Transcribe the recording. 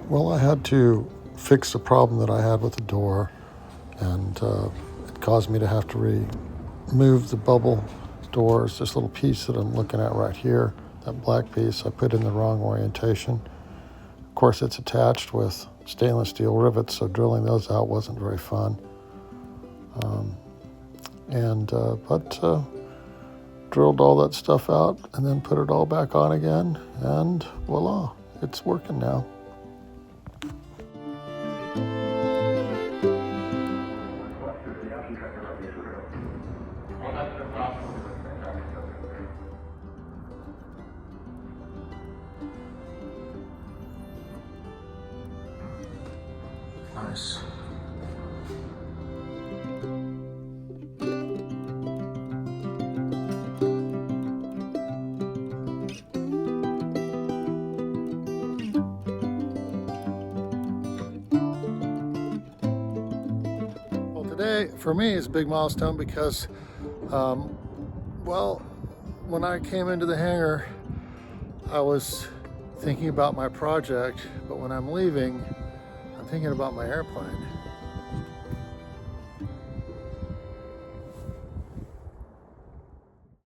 Well, I had to fix a problem that I had with the door, and it caused me to have to remove the bubble doors. This little piece that I'm looking at right here, that black piece, I put in the wrong orientation. Of course, it's attached with stainless steel rivets, so drilling those out wasn't very fun. But drilled all that stuff out and then put it all back on again, and voila, it's working now. Nice. Well, today for me is a big milestone because, well, when I came into the hangar, I was thinking about my project, but when I'm leaving, I'm thinking about my airplane.